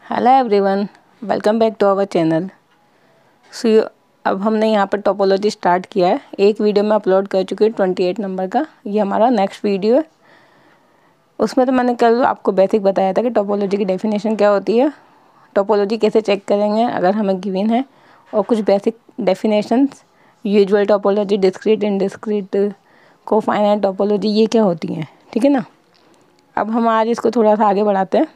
Hello everyone, welcome back to our channel. अब हमने यहाँ पर टोपोलॉजी स्टार्ट किया है। एक वीडियो में अपलोड कर चुकी हूँ 28 नंबर का। ये हमारा नेक्स्ट वीडियो है। उसमें तो मैंने कल आपको बेसिक बताया था कि टोपोलॉजी की डेफिनेशन क्या होती है, टोपोलॉजी कैसे चेक करेंगे अगर हमें गिवन है, और कुछ basic definitions, usual topology, discrete, indiscrete, cofinite topology, ये क्या होती हैं। ठीक है ना। अब हम आज इसको थोड़ा सा आगे बढ़ाते हैं।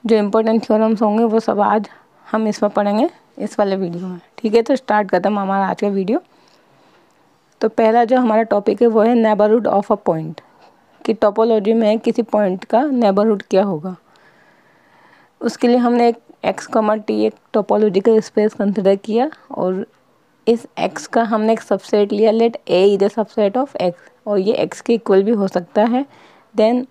जो इम्पोर्टेंट थ्योरम्स होंगे वो सब आज हम इसमें पढ़ेंगे इस वाले वीडियो में। ठीक है, तो स्टार्ट करते हैं हमारा आज का वीडियो। तो पहला जो हमारा टॉपिक है वो है नेबरहुड ऑफ अ पॉइंट, कि टोपोलॉजी में किसी पॉइंट का नेबरहुड क्या होगा। उसके लिए हमने एक एक्स कॉमा टी एक टोपोलॉजिकल स्पेस कंसिडर किया, और इस एक्स का हमने एक सबसेट लिया, let A is the subset of X, और ये एक्स के इक्वल भी हो सकता है। देन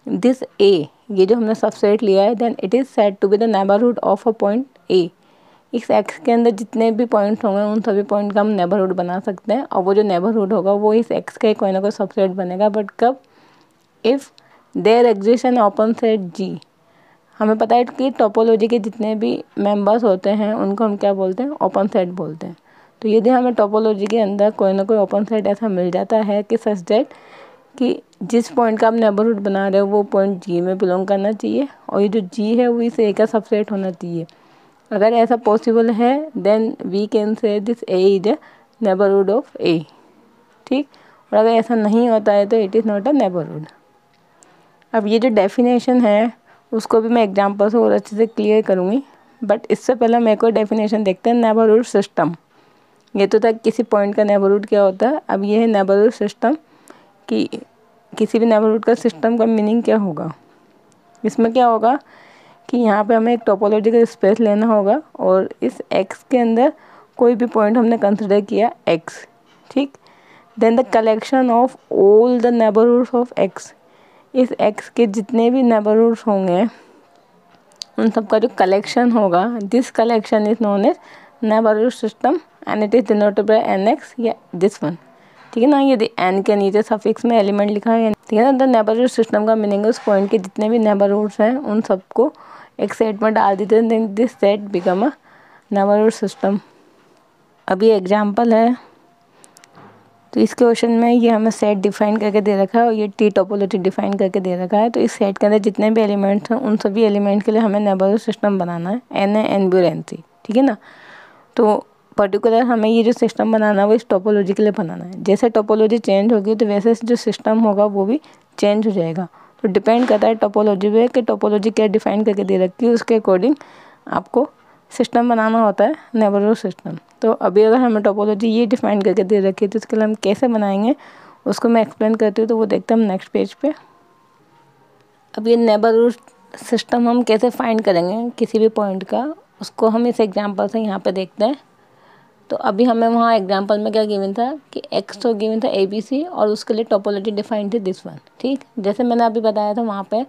दिस ए, ये जो हमने सबसेट लिया है, then it is said to be the neighbourhood of a point A. इस एक्स के अंदर जितने भी पॉइंट होंगे उन सभी पॉइंट का हम नेबरहुड बना सकते हैं, और वो जो नेबरहुड होगा वो इस एक्स का कोई ना कोई सबसेट बनेगा। बट कब? If there exist an open set G. हमें पता है कि टोपोलॉजी के जितने भी मेंबर्स होते हैं उनको हम क्या बोलते हैं? ओपन सेट बोलते हैं। तो यदि हमें टोपोलॉजी के अंदर कोई ना कोई ओपन सेट ऐसा मिल जाता है कि सच दैट कि जिस पॉइंट का आप नेबरहुड बना रहे हो वो पॉइंट जी में बिलोंग करना चाहिए, और ये जो जी है वो इस ए का सबसेट होना चाहिए। अगर ऐसा पॉसिबल है then we can say this A is a neighbourhood of A. ठीक। और अगर ऐसा नहीं होता है तो it is not a neighbourhood. अब ये जो डेफिनेशन है उसको भी मैं एग्जांपल से और अच्छे से क्लियर करूँगी, बट इससे पहले मेरे को डेफिनेशन देखते हैं। नेबरहुड सिस्टम, ये तो था किसी पॉइंट का नेबरहुड क्या होता है। अब ये है नेबरहुड सिस्टम, कि किसी भी नेबरहुड का सिस्टम का मीनिंग क्या होगा। इसमें क्या होगा कि यहाँ पे हमें एक टोपोलॉजिकल स्पेस लेना होगा, और इस एक्स के अंदर कोई भी पॉइंट हमने कंसिडर किया एक्स। ठीक। Then the collection of all the neighbourhoods of X, इस एक्स के जितने भी नेबरहुड्स होंगे उन सब का जो कलेक्शन होगा, this collection is known as neighbourhood system and it is denoted by N X या दिस वन। ठीक है ना। यदि एन के नीचे सफिक्स में एलिमेंट लिखा है, ठीक है ना। द नेबरहुड सिस्टम का मीनिंग उस पॉइंट के जितने भी नेबरहुड्स हैं उन सबको एक सेट में डाल देते हैं, then this set become a neighbourhood system. अभी एग्जांपल है, तो इस क्वेश्चन में ये हमें सेट डिफाइन करके दे रखा है, और ये टी टोपोलॉजी डिफाइन करके दे रखा है। तो इस सेट के अंदर जितने भी एलिमेंट्स हैं उन सभी एलिमेंट के लिए हमें नेबरहुड सिस्टम बनाना है, एन ए एन बी और एन सी। ठीक है ना। तो पर्टिकुलर हमें ये जो सिस्टम बनाना है वो इस टोपोलॉजी के लिए बनाना है। जैसे टोपोलॉजी चेंज होगी तो वैसे जो सिस्टम होगा वो भी चेंज हो जाएगा। तो डिपेंड करता है टोपोलॉजी पे कि टोपोलॉजी क्या डिफाइन करके दे रखी है, उसके अकॉर्डिंग आपको सिस्टम बनाना होता है, नेबरहुड सिस्टम। तो अभी अगर हमें टोपोलॉजी ये डिफाइन करके दे रखी है तो इसके लिए हम कैसे बनाएंगे उसको मैं एक्सप्लेन करती हूँ। तो वो देखते हैं हम नेक्स्ट पेज पे। अब ये नेबरहुड सिस्टम हम कैसे फाइंड करेंगे किसी भी पॉइंट का, उसको हम इस एग्जाम्पल से यहाँ पे देखते हैं। तो अभी हमें वहाँ एग्जाम्पल में क्या गिवन था कि एक्स तो गिवन था ABC, और उसके लिए टोपोलॉजी डिफाइन थी दिस वन। ठीक। जैसे मैंने अभी बताया था वहाँ पे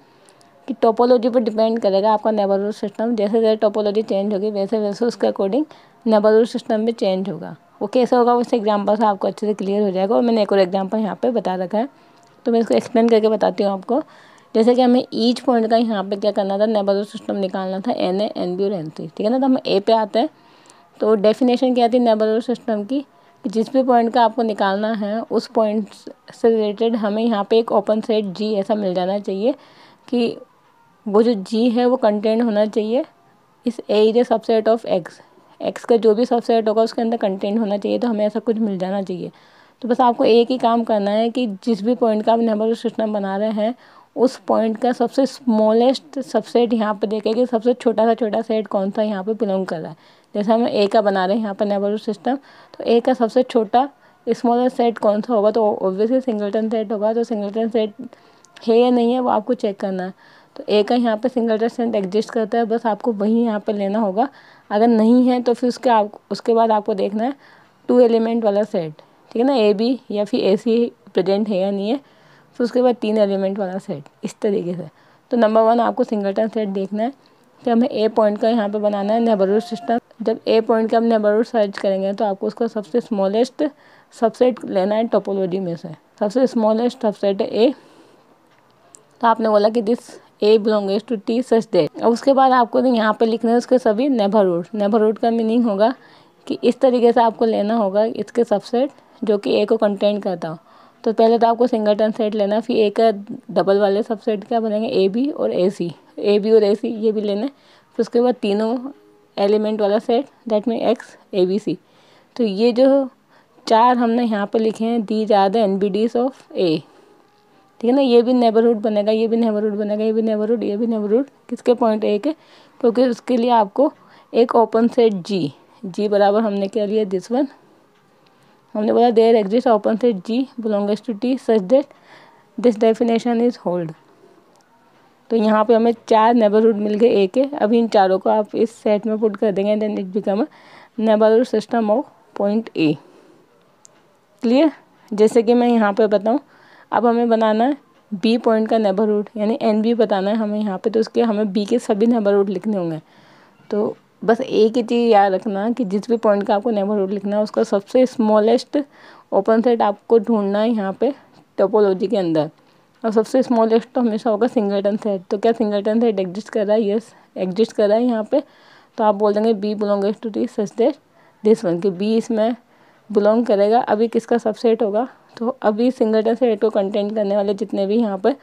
कि टोपोलॉजी पर डिपेंड करेगा आपका नेबरहुड सिस्टम। जैसे जैसे टोपोलॉजी चेंज होगी वैसे वैसे उसके अकॉर्डिंग नेबरहुड सिस्टम भी चेंज होगा। वो कैसे होगा उस एग्जाम्पल से आपको अच्छे से क्लियर हो जाएगा, और मैंने एक और एग्जाम्पल यहाँ पे बता रखा है, तो मैं इसको एक्सप्लेन करके बताती हूँ आपको। जैसे कि हमें ईच पॉइंट का यहाँ पे क्या करना था, नेबरहुड सिस्टम निकालना था, एन ए एन बी और एन सी। ठीक है ना। तो हम ए पे आते हैं। तो डेफिनेशन क्या थी नेबरहुड सिस्टम की, कि जिस भी पॉइंट का आपको निकालना है उस पॉइंट से रिलेटेड हमें यहाँ पे एक ओपन सेट जी ऐसा मिल जाना चाहिए, कि वो जो जी है वो कंटेंट होना चाहिए इस A is a subset of X. X का जो भी सबसेट होगा उसके अंदर कंटेंट होना चाहिए। तो हमें ऐसा कुछ मिल जाना चाहिए। तो बस आपको एक ही काम करना है कि जिस भी पॉइंट का आप नेबरहुड सिस्टम बना रहे हैं उस पॉइंट का सबसे स्मॉलेस्ट सबसेट यहाँ पे देखें कि सबसे छोटा सेट कौन सा यहाँ पे बिलोंग कर रहा है। जैसे हम ए का बना रहे हैं यहाँ पर नेबरहुड सिस्टम, तो ए का सबसे छोटा स्मॉलेस्ट सेट कौन सा होगा, तो ऑब्वियसली सिंगलटन सेट होगा। तो सिंगलटन सेट है या नहीं है वो आपको चेक करना है। तो ए का यहाँ पे सिंगलटन सेट एग्जिस्ट करता है, बस आपको वही यहाँ पे लेना होगा। अगर नहीं है तो फिर उसके बाद आपको देखना है 2 एलिमेंट वाला सेट। ठीक है ना। ए बी या फिर ए सी प्रेजेंट है या नहीं है, फिर उसके बाद 3 एलिमेंट वाला सेट, इस तरीके से। तो नंबर 1 आपको सिंगलटन सेट देखना है कि हमें ए पॉइंट का यहाँ पे बनाना है नेबरहुड सिस्टम। जब ए पॉइंट का हम नेबरहुड सर्च करेंगे तो आपको उसका सबसे स्मॉलेस्ट सबसेट लेना है टोपोलॉजी में से। सबसे स्मॉलेस्ट सबसेट है ए। तो आपने बोला कि this A belongs to T such that। और उसके बाद आपको यहाँ पे लिखना है उसके सभी नेबरहुड। नेबरहुड का मीनिंग होगा कि इस तरीके से आपको लेना होगा इसके सबसेट जो कि A को कंटेन करता हो। तो पहले तो आपको सिंगलटन सेट लेना, फिर A का डबल वाले सबसेट क्या बनेंगे, AB और AC। AB और AC ये भी लेना है। फिर उसके बाद तीनों एलिमेंट वाला set that mean X ABC। तो ये जो 4 हमने यहाँ पे लिखे हैं, these are the NBDs of A। ठीक है ना, ये भी नेबरहुड बनेगा, ये भी नेबरहुड बनेगा, ये भी नेबरहुड, ये भी नेबरहुड किसके पॉइंट A के, क्योंकि उसके लिए आपको एक ओपन सेट G बराबर हमने क्या लिया, दिस वन। हमने बोला there exist open set G belongs to T such that this definition is hold. तो यहाँ पे हमें 4 नेबरहुड मिल गए A के। अब इन चारों को आप इस सेट में पुट कर देंगे, then it become a neighbourhood system of point A। क्लियर। जैसे कि मैं यहाँ पे बताऊँ, अब हमें बनाना है B पॉइंट का नेबरहुड, यानी NB बताना है हमें यहाँ पे। तो उसके हमें B के सभी नेबरहुड लिखने होंगे। तो बस एक ही चीज़ याद रखना कि जिस भी पॉइंट का आपको नेबरहुड लिखना है उसका सबसे स्मॉलेस्ट ओपन सेट आपको ढूंढना है यहाँ पे टोपोलॉजी के अंदर। और सबसे स्मॉलेस्ट तो हमेशा होगा सिंगलटन सेट। तो क्या सिंगलटन सेट एग्जिस्ट कर रहा है? यस एग्जिस्ट कर रहा है यहाँ पे। तो आप बोल देंगे B belongs to T such that this one, कि B इसमें बिलोंग करेगा। अभी किसका सबसेट होगा? तो अभी सिंगलटन सेट को कंटेंट करने वाले जितने भी यहाँ पे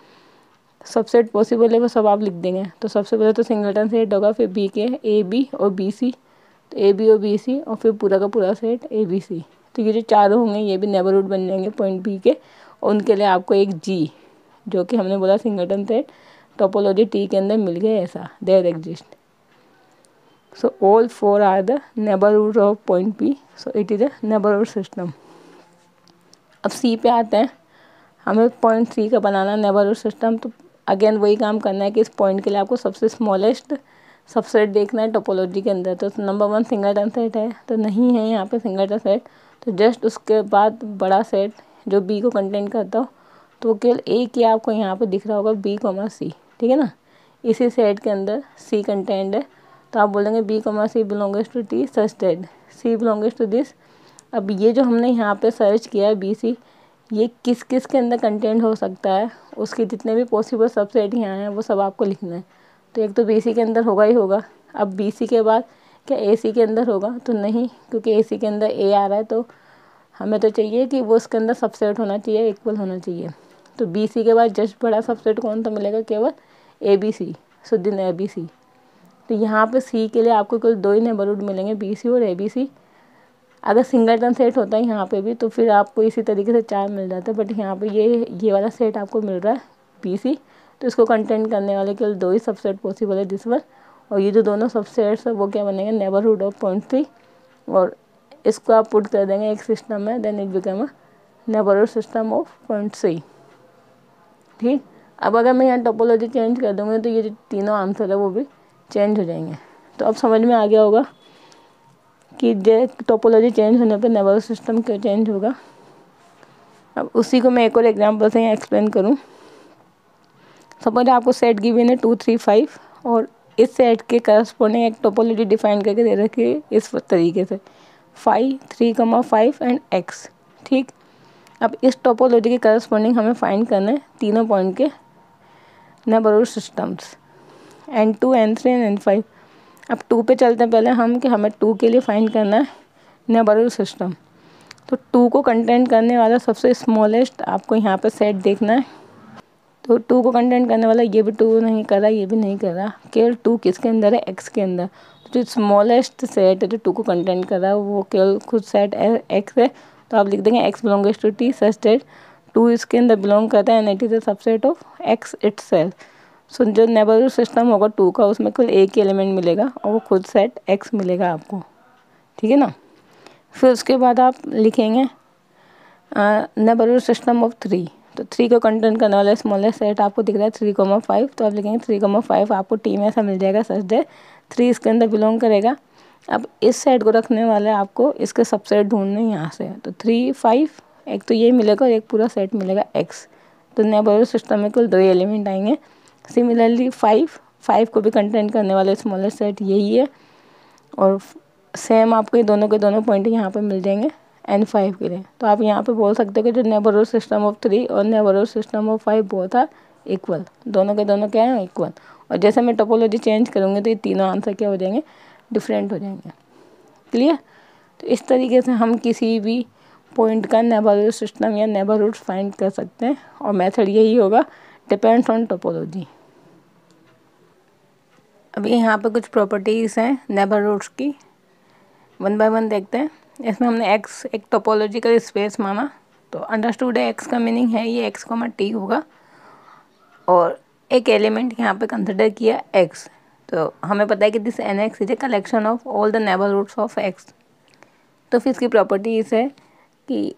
सबसेट पॉसिबल है वो सब आप लिख देंगे। तो सबसे पहले तो सिंगलटन सेट होगा, फिर B के AB और BC, तो AB और BC, और फिर पूरा का पूरा सेट ABC। तो ये जो चारों होंगे ये भी नेबरहुड बन जाएंगे पॉइंट B के। और उनके लिए आपको एक G, जो कि हमने बोला सिंगलटन सेट टोपोलॉजी T के अंदर मिल गए, ऐसा there exist. So all 4 are the neighbourhood of point B, so it is a neighbourhood system. अब C पे आते हैं, हमें पॉइंट C का बनाना नेबरहुड सिस्टम। तो अगेन वही काम करना है कि इस पॉइंट के लिए आपको सबसे स्मॉलेस्ट सबसेट देखना है टोपोलॉजी के अंदर। तो नंबर 1 सिंगलटन सेट है, तो नहीं है यहाँ पे सिंगलटन सेट। तो जस्ट उसके बाद बड़ा सेट जो B को कंटेंट करता हो, तो केवल एक ही आपको यहाँ पे दिख रहा होगा B, C। ठीक है ना, इसी सेट के अंदर C कंटेंट है। तो आप बोलेंगे B, C belongs to T such that C belongs to this. अब ये जो हमने यहाँ पे सर्च किया है BC, ये किस किस के अंदर कंटेंट हो सकता है, उसके जितने भी पॉसिबल सबसेट यहाँ हैं वो सब आपको लिखना है। तो एक तो BC के अंदर होगा ही होगा। अब BC के बाद क्या AC के अंदर होगा? तो नहीं, क्योंकि AC के अंदर A आ रहा है, तो हमें तो चाहिए कि वो उसके अंदर सबसेट होना चाहिए, इक्वल होना चाहिए। तो BC के बाद जस्ट बड़ा सबसेट कौन सा मिलेगा? केवल ABC, सो दिन ABC। तो यहाँ पे C के लिए आपको केवल 2 ही नेबरहुड मिलेंगे, BC और ABC। अगर सिंगलटन सेट होता है यहाँ पे भी तो फिर आपको इसी तरीके से 4 मिल जाता है, बट यहाँ पे ये वाला सेट आपको मिल रहा है BC। तो इसको कंटेंट करने वाले केवल 2 ही सबसेट पॉसिबल है, दिस वन। और ये जो दोनों सबसेट्स है वो क्या बनेंगे? Neighbourhood of point C। और इसको आप पुट कर देंगे एक सिस्टम में, then it become a neighbourhood system of point C। ठीक। अब अगर मैं यहाँ टोपोलॉजी चेंज कर दूँगी तो ये जो तीनों आंसर है वो भी चेंज हो जाएंगे। तो अब समझ में आ गया होगा कि टोपोलॉजी चेंज होने पर नेबरहुड सिस्टम क्यों चेंज होगा। अब उसी को मैं एक और एग्जांपल से यहाँ एक्सप्लेन करूँ। सपोज आपको सेट गिवन है 2 3 5 और इस सेट के करस्पॉन्डिंग एक टोपोलॉजी डिफाइन करके दे रखी है इस तरीके से 5 3 5 एंड x। ठीक। अब इस टोपोलॉजी के करस्पॉन्डिंग हमें फाइंड करना है तीनों पॉइंट के neighbourhood systems N2 N3 and N5। अब 2 पे चलते हैं पहले हम, कि हमें 2 के लिए फाइंड करना है नेबरहुड सिस्टम। तो 2 को कंटेंट करने वाला सबसे स्मॉलेस्ट आपको यहाँ पे सेट देखना है। तो 2 को कंटेंट करने वाला ये भी 2 नहीं कर रहा, ये भी नहीं कर रहा, केवल 2 किसके अंदर है? x के अंदर। तो जो स्मॉलेस्ट सेट है जो 2 को कंटेंट कर रहा है वो केवल खुद सेट x है। तो आप लिख देंगे x belongs to T such that 2 इसके अंदर बिलोंग करता है and it is a subset of x itself. So जो नेबरहुड सिस्टम होगा 2 का, उसमें केवल एक ही एलिमेंट मिलेगा और वो खुद सेट x मिलेगा आपको। ठीक है ना। फिर उसके बाद आप लिखेंगे नेबरहुड सिस्टम ऑफ 3। तो 3 को कंटेंट करने वाला स्मॉलेस्ट सेट आपको दिख रहा है 3,5। तो आप लिखेंगे 3,5 आपको T में ऐसा मिल जाएगा सच दैट 3 इसके अंदर बिलोंग करेगा। अब इस सेट को रखने वाले आपको इसके सबसेट ढूंढने यहाँ से। तो 3 5 एक तो ये मिलेगा और एक पूरा सेट मिलेगा x। तो नेबरहुड सिस्टम में कुल 2 एलिमेंट आएंगे। सिमिलरली 5 को भी कंटेंट करने वाले स्मॉलेस्ट सेट यही है और सेम आपको ये दोनों के दोनों पॉइंट यहाँ पे मिल जाएंगे N5 के लिए। तो आप यहाँ पे बोल सकते हो कि जो नेबरहुड सिस्टम ऑफ 3 और neighbourhood system of 5 both are equal, दोनों के दोनों क्या है इक्वल। और जैसे मैं टोपोलॉजी चेंज करूँगी तो ये तीनों आंसर क्या हो जाएंगे, डिफरेंट हो जाएंगे। क्लियर। तो इस तरीके से हम किसी भी पॉइंट का नेबरहुड सिस्टम या नेबरहुड फाइंड कर सकते हैं, और मेथड यही होगा, डिपेंड्स ऑन टोपोलॉजी। अभी यहाँ पे कुछ प्रॉपर्टीज़ हैं नेबरहुड्स की, वन बाय वन देखते हैं। इसमें हमने एक्स एक टोपोलॉजिकल स्पेस माना, तो अंडरस्टूड है एक्स का मीनिंग है ये एक्स कॉमा टी होगा, और एक एलिमेंट यहाँ पे कंसिडर किया एक्स। तो हमें पता है कि this N X is a collection of all the neighbourhoods of X. तो फिर इसकी प्रॉपर्टीज़ है कि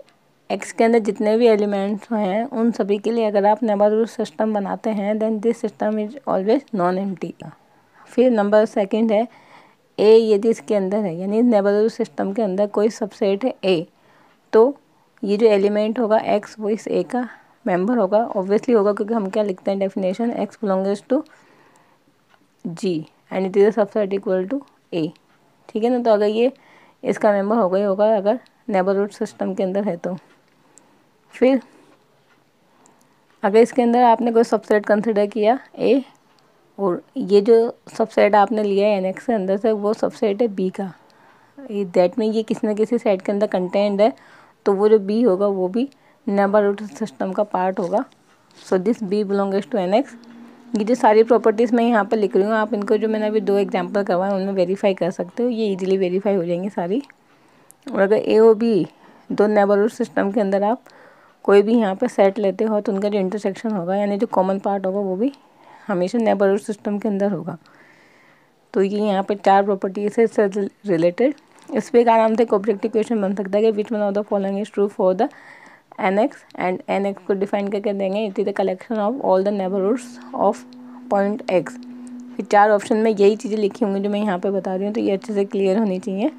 एक्स के अंदर जितने भी एलिमेंट्स हैं उन सभी के लिए अगर आप नेबरहुड सिस्टम बनाते हैं then this system is always non empty. फिर नंबर सेकंड है ए, यदि इसके अंदर है यानी नेबरहुड सिस्टम के अंदर कोई सबसेट है ए, तो ये जो एलिमेंट होगा एक्स वो इस ए का मेंबर होगा, ऑब्वियसली होगा क्योंकि हम क्या लिखते हैं definition, X belongs to G and it is a subset equal to A. ठीक है ना। तो अगर ये इसका मेंबर होगा ही होगा अगर नेबरहुड सिस्टम के अंदर है तो। फिर अगर इसके अंदर आपने कोई सबसेट कंसिडर किया ए, और ये जो सबसेट आपने लिया है एन एक्स के अंदर से वो सबसेट है बी का, दैट में ये किसी न किसी सेट के अंदर कंटेंट है, तो वो जो बी होगा वो भी नेबरहुड सिस्टम का पार्ट होगा। So this B belongs to N X. ये जो सारी प्रॉपर्टीज़ मैं यहाँ पर लिख रही हूँ, आप इनको जो मैंने अभी दो एग्जांपल करवाए उनमें वेरीफाई कर सकते हो, ये इजीली वेरीफाई हो जाएंगी सारी। और अगर ए और बी दो नेबरहुड सिस्टम के अंदर आप कोई भी यहाँ पे सेट लेते हो तो उनका जो इंटरसेक्शन होगा यानी जो कॉमन पार्ट होगा वो भी हमेशा नेबरहुड सिस्टम के अंदर होगा। तो ये यहाँ पे चार प्रॉपर्टीज है इससे रिलेटेड। इस पर एक आराम से ऑब्जेक्टिव क्वेश्चन बन सकता है कि which one of the following is true for the N X, and N X को डिफाइन करके देंगे it is the collection of all the neighbourhoods of point X. फिर चार ऑप्शन में यही चीज़ें लिखी होंगी जो मैं यहाँ पे बता रही हूँ, तो ये अच्छे से क्लियर होनी चाहिए।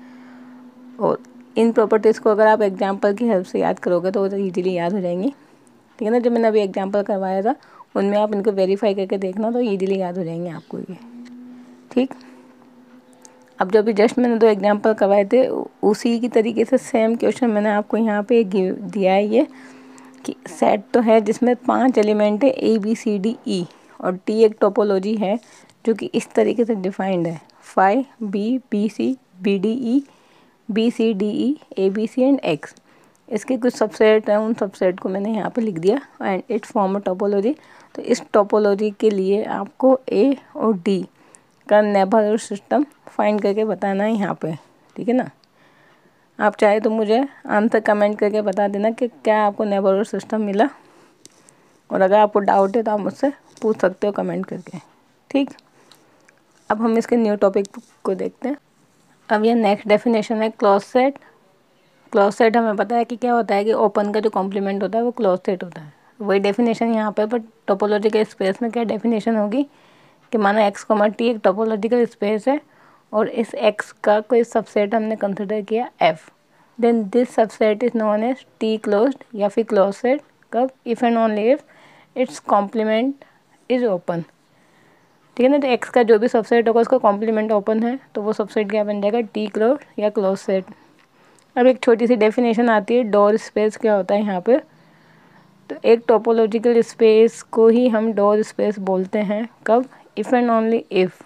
और इन प्रॉपर्टीज़ को अगर आप एग्जाम्पल की हेल्प से याद करोगे तो वो तो ईजीली याद हो जाएंगी। ठीक है ना। जो मैंने अभी एग्जाम्पल करवाया था उनमें आप इनको वेरीफाई करके देखना तो ईजीली याद हो जाएंगे आपको ये। ठीक। अब जो भी जस्ट मैंने दो एग्जाम्पल करवाए थे उसी की तरीके से सेम क्वेश्चन मैंने आपको यहाँ पे दिया है ये, कि सेट तो है जिसमें 5 एलिमेंट है ए बी सी डी ई, और टी एक टोपोलॉजी है जो कि इस तरीके से डिफाइंड है, phi B B C B D E B C D E A B C and X. इसके कुछ सबसेट हैं, उन सबसेट को मैंने यहाँ पे लिख दिया and it form a topology. तो इस टोपोलॉजी के लिए आपको ए और डी का नेबरहुड सिस्टम फाइंड करके बताना है यहाँ पे। ठीक है ना। आप चाहे तो मुझे आंसर कमेंट करके बता देना कि क्या आपको नेबरहुड सिस्टम मिला, और अगर आपको डाउट है तो आप मुझसे पूछ सकते हो कमेंट करके। ठीक। अब हम इसके न्यू टॉपिक को देखते हैं। अब यह नेक्स्ट डेफिनेशन है क्लोज सेट। क्लोज सेट हमें पता है कि क्या होता है कि ओपन का जो कॉम्प्लीमेंट होता है वो क्लोज सेट होता है। वही डेफिनेशन यहाँ पे, पर टोपोलॉजिकल स्पेस में क्या डेफिनेशन होगी कि माना एक्स कॉमा टी एक टोपोलॉजिकल स्पेस है और इस एक्स का कोई सबसेट हमने कंसिडर किया F, then this subset is known as T closed या फिर क्लोज सेट। कब? If and only if its complement is open. ठीक है ना। तो एक्स का जो भी सबसेट होगा उसका कॉम्प्लीमेंट ओपन है तो वो सबसेट क्या बन जाएगा, टी क्लोज्ड या क्लोज सेट। अब एक छोटी सी डेफिनेशन आती है डोर स्पेस क्या होता है यहाँ पे। तो एक टोपोलॉजिकल स्पेस को ही हम डोर स्पेस बोलते हैं। कब? इफ़ एंड ओनली इफ़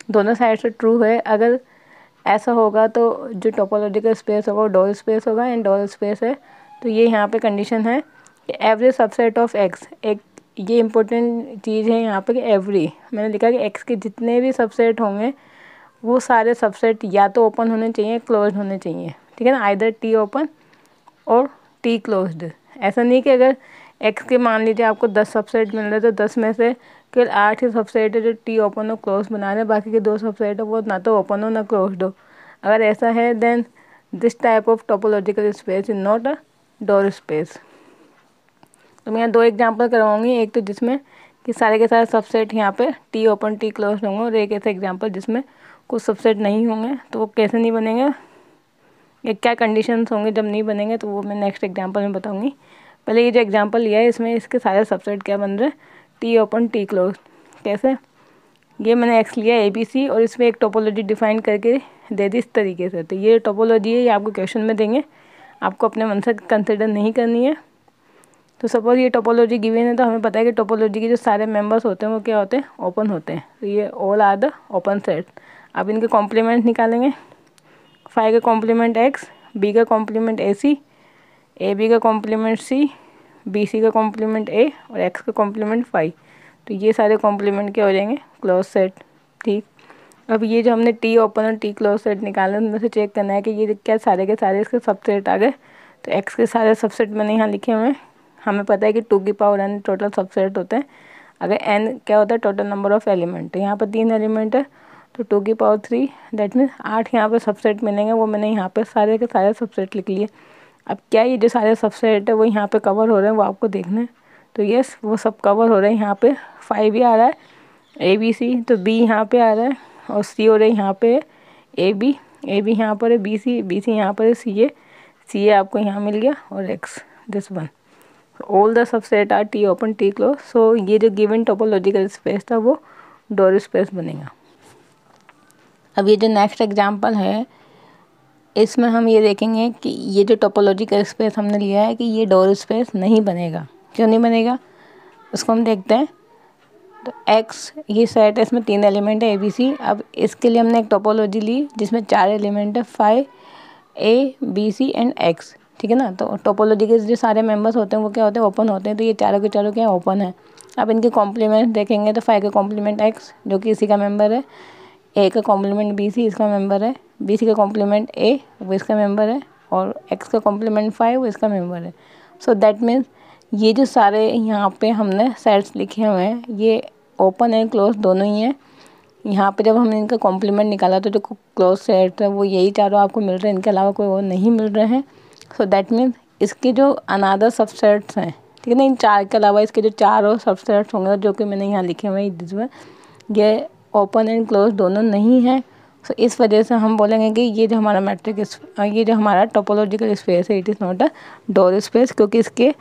दोनों साइड से ट्रू है। अगर ऐसा होगा तो जो टोपोलॉजिकल स्पेस होगा वो डोर स्पेस होगा, एंड डोर स्पेस है तो ये यहाँ पे कंडीशन है कि एवरी सबसेट ऑफ एक्स, एक ये इंपॉर्टेंट चीज़ है यहाँ पे कि एवरी, मैंने लिखा कि एक्स के जितने भी सबसेट होंगे वो सारे सबसेट या तो ओपन होने चाहिए, क्लोज होने चाहिए। ठीक है ना। आइदर टी ओपन और टी क्लोज्ड। ऐसा नहीं कि अगर एक्स के मान लीजिए आपको 10 सबसेट मिल रहे तो 10 में से केवल 8 ही सबसेट है जो टी ओपन और क्लोज बना रहे हैं, बाकी के 2 सबसेट है वो ना तो ओपन हो ना क्लोज्ड हो। अगर ऐसा है then this type of topological space is not a door space. तो मैं यहाँ 2 एग्जांपल करवाऊंगी, एक तो जिसमें कि सारे के सारे सबसेट यहाँ पे टी ओपन टी क्लोज होंगे, और एक ऐसा एग्जांपल जिसमें कुछ सबसेट नहीं होंगे। तो वो कैसे नहीं बनेंगे या क्या कंडीशंस होंगे जब नहीं बनेंगे, तो वो मैं नेक्स्ट एग्जांपल में बताऊंगी। पहले ये जो एग्जांपल लिया है इसमें इसके सारे सबसेट क्या बन रहे हैं, टी ओपन टी क्लोज। कैसे? ये मैंने एक्स लिया ए बी सी और इसमें एक टोपोलॉजी डिफाइन करके दे दी इस तरीके से। तो ये टोपोलॉजी है, ये आपको क्वेश्चन में देंगे, आपको अपने मन से कंसिडर नहीं करनी है। तो सपोज ये टोपोलॉजी गिवन है, तो हमें पता है कि टोपोलॉजी के जो सारे मेंबर्स होते हैं वो क्या होते हैं, ओपन होते हैं। तो ये all are the open set. अब इनके कॉम्प्लीमेंट निकालेंगे। 5 का कॉम्प्लीमेंट x, b का कॉम्प्लीमेंट ac, ab का कॉम्प्लीमेंट c, bc का कॉम्प्लीमेंट a और x का कॉम्प्लीमेंट 5। तो ये सारे कॉम्प्लीमेंट क्या हो जाएंगे, क्लोज सेट। ठीक, अब ये जो हमने टी ओपन और टी क्लोज सेट निकाले, उनमें से चेक करना है कि ये क्या सारे के सारे इसके सबसेट आ गए। तो x के सारे सबसेट मैंने यहाँ लिखे हुए हैं। हमें पता है कि 2 की पावर n टोटल सबसेट होते हैं। अगर n क्या होता है, टोटल नंबर ऑफ एलिमेंट। तो यहाँ पर 3 एलिमेंट है, तो 2 की पावर 3, दैट मीन्स 8 यहाँ पे सबसेट मिलेंगे। वो मैंने यहाँ पे सारे के सारे सबसेट लिख लिए। अब क्या ये जो सारे सबसेट है वो यहाँ पे कवर हो रहे हैं, वो आपको देखना है। तो यस, वो सब कवर हो रहे हैं। यहाँ पे 5 भी आ रहा है, ABC, तो B यहाँ पे आ रहा है और C हो रहा है यहाँ पे AB यहाँ पर है BC यहाँ पर है CA आपको यहाँ मिल गया और X, this one. All the subset are T open T close. So ये जो गिवन टोपोलॉजिकल स्पेस था वो डोर स्पेस बनेगा। अब ये जो नेक्स्ट एग्जांपल है, इसमें हम ये देखेंगे कि ये जो टोपोलॉजिकल स्पेस हमने लिया है कि ये डोर स्पेस नहीं बनेगा। क्यों नहीं बनेगा, उसको हम देखते हैं। तो x ये सेट है, इसमें 3 एलिमेंट है ABC। अब इसके लिए हमने एक टोपोलॉजी ली जिसमें 4 एलिमेंट है 5 A B C and X। ठीक है ना। तो टोपोलॉजी के जो सारे मेंबर्स होते हैं वो क्या होते हैं, ओपन होते हैं। तो ये चारों के चारों क्या ओपन है। अब इनके कॉम्प्लीमेंट देखेंगे तो 5 का कॉम्प्लीमेंट x जो कि इसी का मेंबर है, A का कॉम्प्लीमेंट BC इसका मेंबर है, BC का कॉम्प्लीमेंट A वो इसका मेंबर है और X का कॉम्प्लीमेंट 5 वो इसका मेंबर है। सो दैट मीन्स ये जो सारे यहाँ पे हमने सेट्स लिखे हुए हैं ये ओपन एंड क्लोज दोनों ही हैं। यहाँ पे जब हमने इनका कॉम्प्लीमेंट निकाला तो जो क्लोज सेट है वो यही चारों आपको मिल रहे हैं, इनके अलावा कोई और नहीं मिल रहे हैं। सो दैट मीन्स इसके जो अनादर सबसेट्स हैं, ठीक है ना, इन 4 के अलावा इसके जो 4 और सबसेट्स होंगे जो कि मैंने यहाँ लिखे हुए हैं जिसमें ये ओपन एंड क्लोज दोनों नहीं हैं। सो इस वजह से हम बोलेंगे कि ये जो हमारा मैट्रिक ये जो हमारा टोपोलॉजिकल स्पेस है it is not a door space, क्योंकि इसके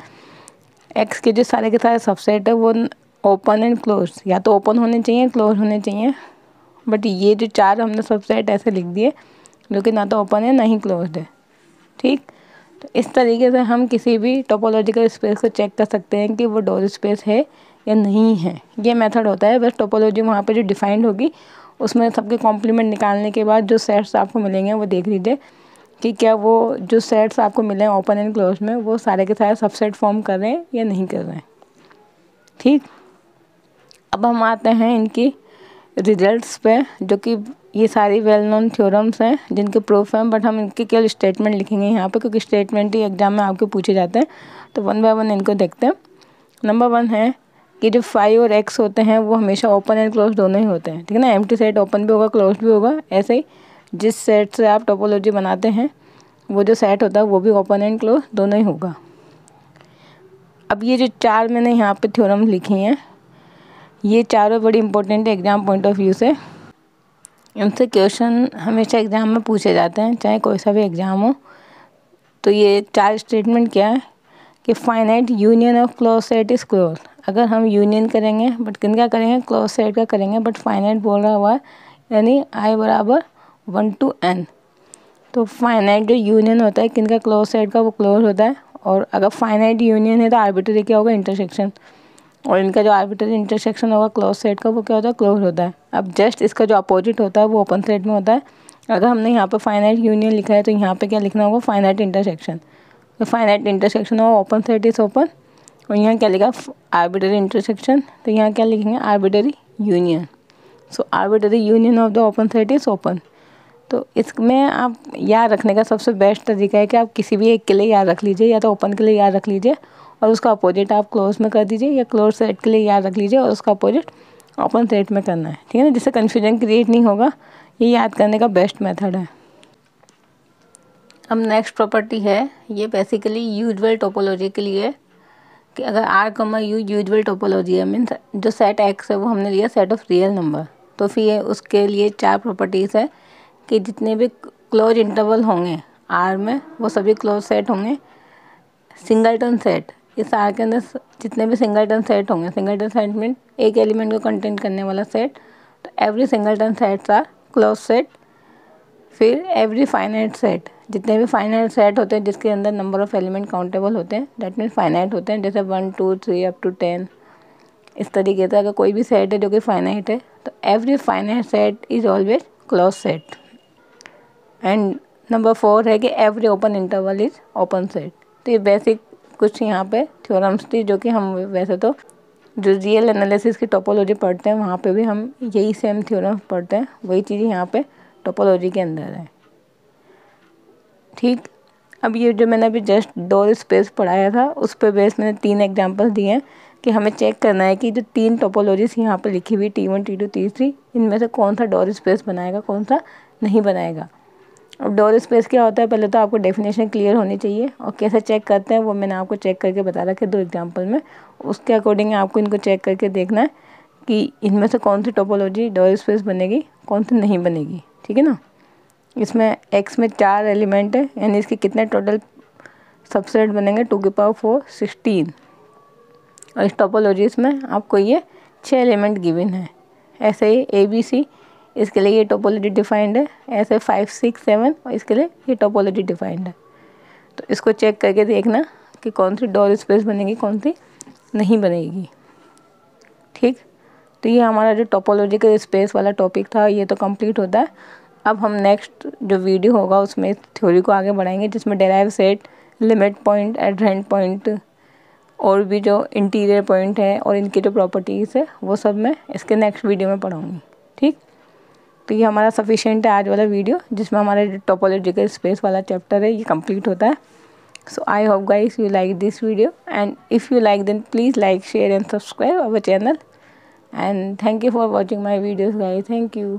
एक्स के जो सारे के सारे सबसेट है वो ओपन एंड क्लोज, या तो ओपन होने चाहिए क्लोज होने चाहिए। बट ये जो 4 हमने सबसेट ऐसे लिख दिए जो कि ना तो ओपन है ना ही क्लोज है। ठीक, तो इस तरीके से हम किसी भी टोपोलॉजिकल स्पेस को चेक कर सकते हैं कि वो डोर स्पेस है या नहीं है। ये मेथड होता है। बस टोपोलॉजी वहाँ पे जो डिफाइंड होगी उसमें सबके कॉम्प्लीमेंट निकालने के बाद जो सेट्स आपको मिलेंगे वो देख लीजिए कि क्या वो जो सेट्स आपको मिले हैं ओपन एंड क्लोज में वो सारे के सारे सबसेट फॉर्म कर रहे हैं या नहीं कर रहे हैं। ठीक, अब हम आते हैं इनकी रिजल्ट्स पे, जो कि ये सारी वेल नोन थ्योरम्स हैं जिनके प्रूफ हैं। बट हम इनके केवल स्टेटमेंट लिखेंगे यहाँ पे, क्योंकि स्टेटमेंट ही एग्जाम में आपके पूछे जाते हैं। तो 1 बाय 1 इनको देखते हैं। नंबर 1 है कि जो 5 और x होते हैं वो हमेशा ओपन एंड क्लोज दोनों ही होते हैं। ठीक है ना, एम्प्टी सेट ओपन भी होगा क्लोज भी होगा। ऐसे ही जिस सेट से आप टोपोलॉजी बनाते हैं वो जो सेट होता है वो भी ओपन एंड क्लोज दोनों ही होगा। अब ये जो 4 मैंने यहाँ पे थ्योरम लिखी हैं ये चारों बड़ी इंपॉर्टेंट है एग्जाम पॉइंट ऑफ व्यू से। इनसे क्वेश्चन हमेशा एग्जाम में पूछे जाते हैं, चाहे कोई सा भी एग्जाम हो। तो ये 4 स्टेटमेंट क्या है कि finite union of close set is close. अगर हम यूनियन करेंगे बट किन का करेंगे, क्लोज सेट का करेंगे, बट फाइनाइट बोल रहा हुआ है यानी i बराबर 1 to n। तो फाइनाइट जो यूनियन होता है किन का, क्लोज सेट का, वो क्लोज होता है। और अगर फाइनाइट यूनियन है तो आर्बिट्ररी क्या होगा, इंटरसेक्शन। और इनका जो आर्बिट्ररी इंटरसेक्शन होगा क्लोज सेट का वो क्या होता है, क्लोज होता है। अब जस्ट इसका जो अपोजिट होता है वो ओपन सेट में होता है। अगर हमने यहाँ पर फाइनाइट यूनियन लिखा है तो यहाँ पे क्या लिखना होगा, फाइनाइट इंटरसेक्शन। तो फाइनाइट इंटरसेक्शन होगा ओपन सेट इज ओपन, और यहाँ क्या लिखा, आर्बिट्ररी इंटरसेक्शन। तो यहाँ क्या लिखेंगे, arbitrary union. So arbitrary union of the open set is open. तो इसमें आप याद रखने का सबसे बेस्ट तरीका है कि आप किसी भी एक के लिए याद रख लीजिए, या तो ओपन के लिए याद रख लीजिए और उसका अपोजिट आप क्लोज में कर दीजिए, या क्लोज सेट के लिए याद रख लीजिए और उसका अपोजिट ओपन सेट में करना है। ठीक है ना, जिससे कन्फ्यूजन क्रिएट नहीं होगा। ये याद करने का बेस्ट मेथड है। अब नेक्स्ट प्रॉपर्टी है, ये बेसिकली यूजुअल टोपोलॉजी के लिए, कि अगर R, U यूजुअल टोपोलॉजी है, मीन्स जो सेट X है वो हमने लिया सेट ऑफ रियल नंबर। तो फिर उसके लिए 4 प्रॉपर्टीज़ है कि जितने भी क्लोज इंटरवल होंगे R में वो सभी क्लोज सेट होंगे। सिंगलटन सेट, इस R के अंदर जितने भी सिंगलटन सेट होंगे, सिंगलटन सेट मीन एक एलिमेंट को कंटेन करने वाला सेट, तो every singleton sets are close set. फिर एवरी फाइनाइट सेट, जितने भी फाइनाइट सेट होते हैं जिसके अंदर नंबर ऑफ़ एलिमेंट काउंटेबल होते हैं, दैट मीन्स फाइनाइट होते हैं, जैसे 1 2 3 अप टू 10। इस तरीके से अगर कोई भी सेट है जो कि फाइनाइट है, तो every finite set is always close set. And number 4 है कि every open interval is open set. तो ये बेसिक कुछ यहाँ पे थ्योरम्स थी जो कि हम वैसे तो जो रियल एनालिसिस की टोपोलॉजी पढ़ते हैं वहाँ पे भी हम यही सेम थ्योरम्स पढ़ते हैं, वही चीज़ यहाँ पे टोपोलॉजी के अंदर है। ठीक, अब ये जो मैंने अभी जस्ट डोर स्पेस पढ़ाया था उस पे बेस मैंने 3 एग्जांपल दिए हैं कि हमें चेक करना है कि जो 3 टोपोलॉजीज यहाँ पे लिखी हुई T1 T2 T3, इनमें से कौन सा डोर स्पेस बनाएगा, कौन सा नहीं बनाएगा। अब डोर स्पेस क्या होता है, पहले तो आपको डेफिनेशन क्लियर होनी चाहिए, और कैसे चेक करते हैं वो मैंने आपको चेक करके बता रखा है 2 एग्जाम्पल में। उसके अकॉर्डिंग आपको इनको चेक करके देखना है कि इनमें से कौन सी टोपोलॉजी डोर स्पेस बनेगी, कौन सी नहीं बनेगी। ठीक है ना। इसमें x में 4 एलिमेंट है, यानी इसके कितने टोटल सबसेट बनेंगे, 2 की पावर 4 16। और इस टोपोलॉजीज में आपको ये 6 एलिमेंट गिवन है। ऐसे ही ABC, इसके लिए ये टोपोलॉजी डिफाइंड है। ऐसे 5 6 7 और इसके लिए ये टोपोलॉजी डिफाइंड है। तो इसको चेक करके देखना कि कौन सी डोर स्पेस बनेगी, कौन सी नहीं बनेगी। ठीक, तो ये हमारा जो टोपोलॉजी का स्पेस वाला टॉपिक था ये तो कंप्लीट होता है। अब हम नेक्स्ट जो वीडियो होगा उसमें थ्योरी को आगे बढ़ाएंगे, जिसमें derive set, limit point, adherent point और भी जो इंटीरियर पॉइंट है और इनकी जो प्रॉपर्टीज़ है वो सब मैं इसके नेक्स्ट वीडियो में पढ़ाऊँगी। ठीक, तो ये हमारा सफिशिएंट है आज वाला वीडियो, जिसमें हमारे जो टोपोलॉजिकल स्पेस वाला चैप्टर है ये कंप्लीट होता है। So I hope guys you like this video, and if you like then please like, share and subscribe our channel, and thank you for watching my videos guys. Thank you.